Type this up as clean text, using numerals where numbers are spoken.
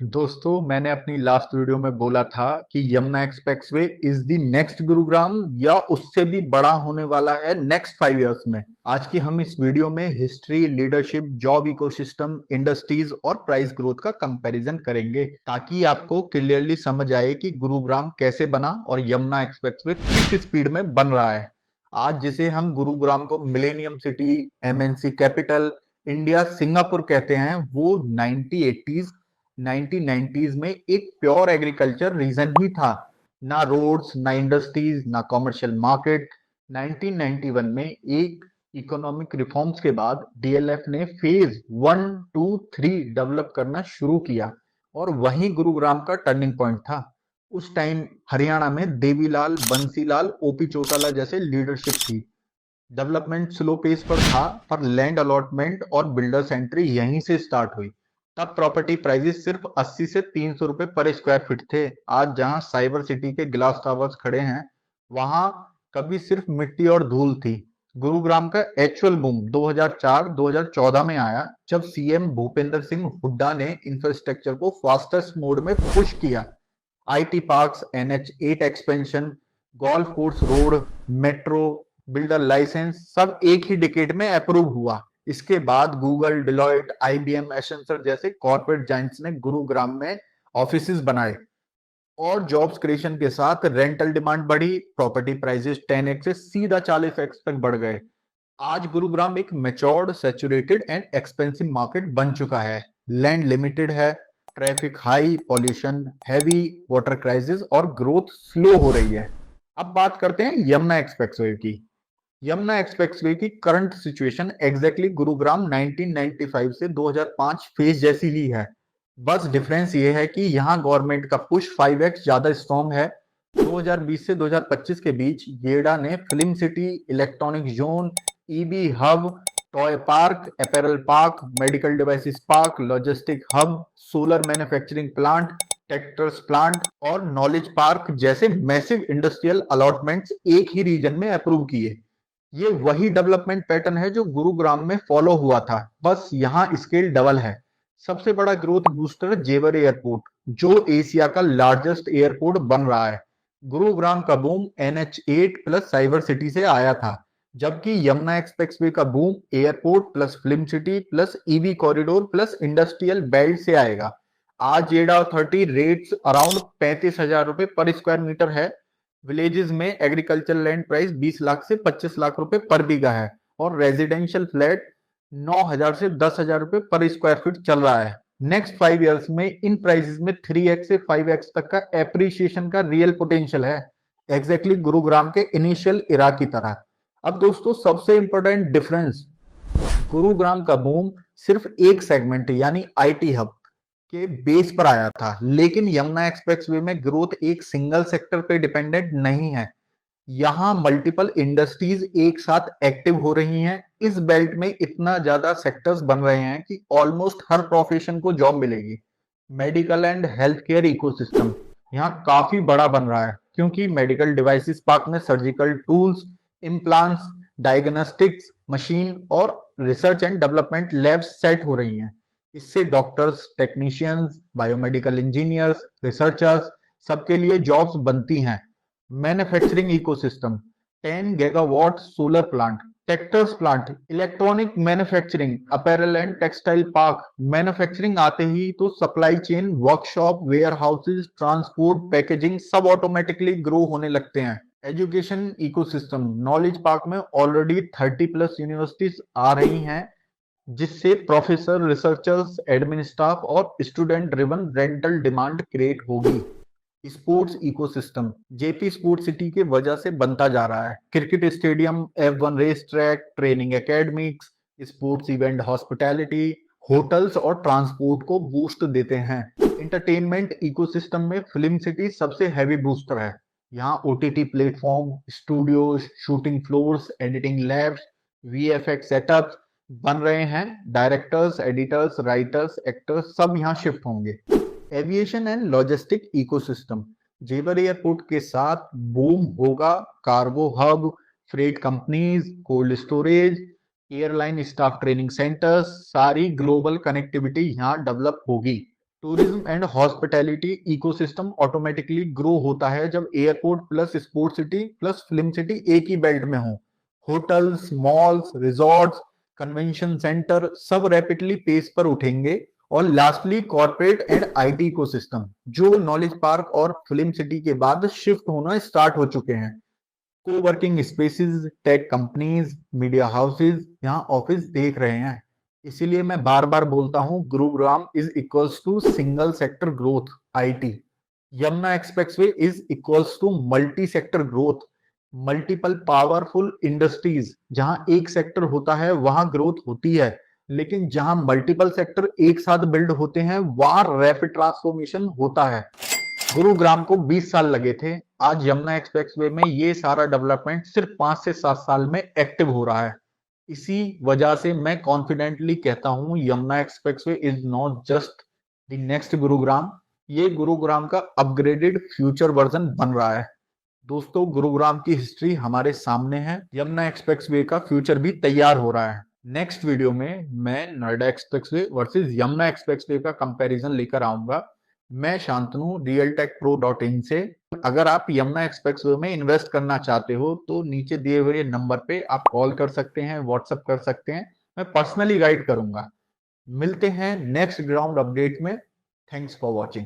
दोस्तों, मैंने अपनी लास्ट वीडियो में बोला था कि Yamuna expressway is the next Gurugram या उससे भी बड़ा होने वाला है नेक्स्ट 5 इयर्स में। आज की हम इस वीडियो में history, leadership, job ecosystem, industries और प्राइस ग्रोथ का कंपैरिजन करेंगे ताकि आपको क्लियरली समझ आए कि गुरुग्राम कैसे बना और यमुना एक्सप्रेसवे किस स्पीड में बन रहा है। आज जिसे हम गुरुग्राम को millennium city, MNC capital, India, Singapore कहते हैं, वो 1990s में एक प्योर एग्रीकल्चर रीजन ही था। ना रोड्स, ना इंडस्ट्रीज, ना कमर्शियल मार्केट। 1991 में एक इकोनॉमिक रिफॉर्म्स के बाद डीएलएफ ने फेज 1, 2, 3 डेवलप करना शुरू किया और वहीं गुरुग्राम का टर्निंग पॉइंट था। उस टाइम हरियाणा में देवीलाल, बंसीलाल, ओपी चौटाला जैसे लीडरशिप थी। डेवलपमेंट स्लो पेस पर था, पर लैंड अलॉटमेंट और बिल्डर्स एंट्री यहीं से स्टार्ट हुई। तब प्रॉपर्टी प्राइसेस सिर्फ 80 से 300 रुपए पर स्क्वायर फीट थे। आज जहां साइबर सिटी के ग्लास टावर्स खड़े हैं, वहां कभी सिर्फ मिट्टी और धूल थी। गुरुग्राम का एक्चुअल बूम 2004-2014 में आया, जब सीएम भूपेंद्र सिंह हुड्डा ने इंफ्रास्ट्रक्चर को फास्टेस्ट मोड में पुश किया। IT parks, NH8 expansion, golf course road, metro, builder licence सब एक ही डिकेड में अप्रूव हुआ। इसके बाद गूगल, डिलॉयट, IBM, एसेंचर जैसे कॉर्पोरेट जाइंट्स ने गुरुग्राम में ऑफिसेज बनाए और जॉब्स क्रिएशन के साथ रेंटल डिमांड बढ़ी, प्रॉपर्टी प्राइसेस 10x से सीधा 40x तक बढ़ गए। आज गुरुग्राम एक matured, saturated and expensive market बन चुका है। लैंड लिमिटेड है, traffic high, pollution heavy, water crisis और ग्रोथ स्लो हो रही है। अब बात करते हैं यमुना एक्सप्रेसवे की। यमुना एक्सप्रेसवे की करंट सिचुएशन एग्जैक्टली गुरुग्राम 1995 से 2005 फेज जैसी ही है। बस डिफरेंस ये है कि यहाँ गवर्नमेंट का पुश 5x ज्यादा स्ट्रॉन्ग है। 2020 से 2025 के बीच येडा ने film city, electronic zone, EB hub, toy park, apparel park, medical devices park, logistic hub, solar manufacturing plant, tractors plant और नॉलेज पार्क जैसे मैसिव इंडस्ट्रियल अलॉटमेंट्स एक ही रीजन में अप्रूव किए। ये वही डेवलपमेंट पैटर्न है जो गुरुग्राम में फॉलो हुआ था, बस यहाँ स्केल डबल है। सबसे बड़ा ग्रोथ बूस्टर जेवर एयरपोर्ट, जो एशिया का लार्जेस्ट एयरपोर्ट बन रहा है। गुरुग्राम का boom NH8 plus cyber city से आया था, जबकि यमुना एक्सप्रेसवे का boom airport plus film city plus EV corridor plus industrial belt से आएगा। आज जेडा अथॉरिटी रेट्स अराउंड 35,000 रुपए पर स्क्वायर मीटर है। विलेजेस में एग्रीकल्चर लैंड प्राइस 20 लाख से 25 लाख रुपए पर बीघा है और रेजिडेंशियल फ्लैट 9,000 से 10,000 रुपए पर स्क्वायर फीट चल रहा है। नेक्स्ट 5 इयर्स में इन प्राइसेस में 3x से 5x तक का एप्रिसिएशन का रियल पोटेंशियल है, एग्जैक्टली गुरुग्राम के इनिशियल इरा की तरह। अब दोस्तों, सबसे इंपॉर्टेंट डिफरेंस, गुरुग्राम का बूम सिर्फ एक सेगमेंट यानी आईटी हब के बेस पर आया था, लेकिन यमुना एक्सप्रेसवे में ग्रोथ एक सिंगल सेक्टर पे डिपेंडेंट नहीं है। यहाँ मल्टीपल इंडस्ट्रीज एक साथ एक्टिव हो रही हैं। इस बेल्ट में इतना ज्यादा सेक्टर्स बन रहे हैं कि ऑलमोस्ट हर प्रोफेशन को जॉब मिलेगी। Medical and health care ecosystem यहाँ काफी बड़ा बन रहा है, क्योंकि मेडिकल डिवाइसेस पार्क में surgical tools, implants, diagnostics machine और research and development labs set हो रही हैं। इससे doctors, technicians, biomedical engineers, researchers सबके लिए जॉब्स बनती हैं। Manufacturing ecosystem, 10 gigawatt solar plant, tractors plant, electronic manufacturing, apparel and textile park. Manufacturing आते ही तो supply chain, workshop, warehouses, transport, packaging सब ऑटोमेटिकली ग्रो होने लगते हैं। एजुकेशन इकोसिस्टम, नॉलेज पार्क में ऑलरेडी 30 प्लस यूनिवर्सिटीज आ रही हैं, जिससे प्रोफेसर, रिसर्चर्स, एडमिन स्टाफ और student driven rental demand create होगी। Sports ecosystem JP sport city के वजह से बनता जा रहा है। Cricket stadium, F1 race track, training academics, sports event, hospitality, hotels और ट्रांसपोर्ट को बूस्ट देते हैं। इंटरटेनमेंट इकोसिस्टम में फिल्म सिटी सबसे हैवी बूस्टर है। यहाँ OTT platform, studios, shooting floors, editing labs, VFX setups बन रहे हैं। डायरेक्टर्स, एडिटर्स, राइटर्स, एक्टर्स सब यहाँ शिफ्ट होंगे। एविएशन एंड लॉजिस्टिक इकोसिस्टम, जेवर एयरपोर्ट के साथ बूम होगा। Cargo hub, freight companies, cold storage, airline staff training centres, सारी ग्लोबल कनेक्टिविटी यहाँ डेवलप होगी। Tourism and hospitality ecosystem automatically grow होता है जब airport plus sport city plus film city एक ही बेल्ट में हो। Hotels, malls, resorts, convention centre सब रैपिडली पेस पर उठेंगे। और lastly corporate and IT ecosystem जो नॉलेज पार्क और फिल्म सिटी के बाद शिफ्ट होना स्टार्ट हो चुके हैं। Coworking spaces, tech companies, media houses यहाँ ऑफिस देख रहे हैं। इसीलिए मैं बार बार बोलता हूँ, Gurugram is equals to single sector growth IT. Yamuna expressway is equals to multi sector growth, multiple powerful industries. जहां एक सेक्टर होता है वहां ग्रोथ होती है, लेकिन जहां मल्टीपल सेक्टर एक साथ बिल्ड होते हैं वहां रैपिड ट्रांसफॉर्मेशन होता है। गुरुग्राम को 20 साल लगे थे, आज यमुना एक्सप्रेसवे में ये सारा डेवलपमेंट सिर्फ 5 से 7 साल में एक्टिव हो रहा है। इसी वजह से मैं कॉन्फिडेंटली कहता हूं, Yamuna expressway is not just the next Gurugram, ये गुरुग्राम का अपग्रेडेड फ्यूचर वर्जन बन रहा है। दोस्तों, गुरुग्राम की हिस्ट्री हमारे सामने है, यमुना एक्सप्रेसवे का फ्यूचर भी तैयार हो रहा है। नेक्स्ट वीडियो में मैं Noida expressway versus Yamuna expressway का कंपैरिजन लेकर आऊंगा। मैं शांतनु, realtechpro.in से। अगर आप यमुना एक्सप्रेसवे में इन्वेस्ट करना चाहते हो तो नीचे दिए हुए नंबर पे आप कॉल कर सकते हैं, व्हाट्सएप कर सकते हैं, मैं पर्सनली गाइड करूंगा। मिलते हैं नेक्स्ट ग्राउंड अपडेट में। Thanks for watching.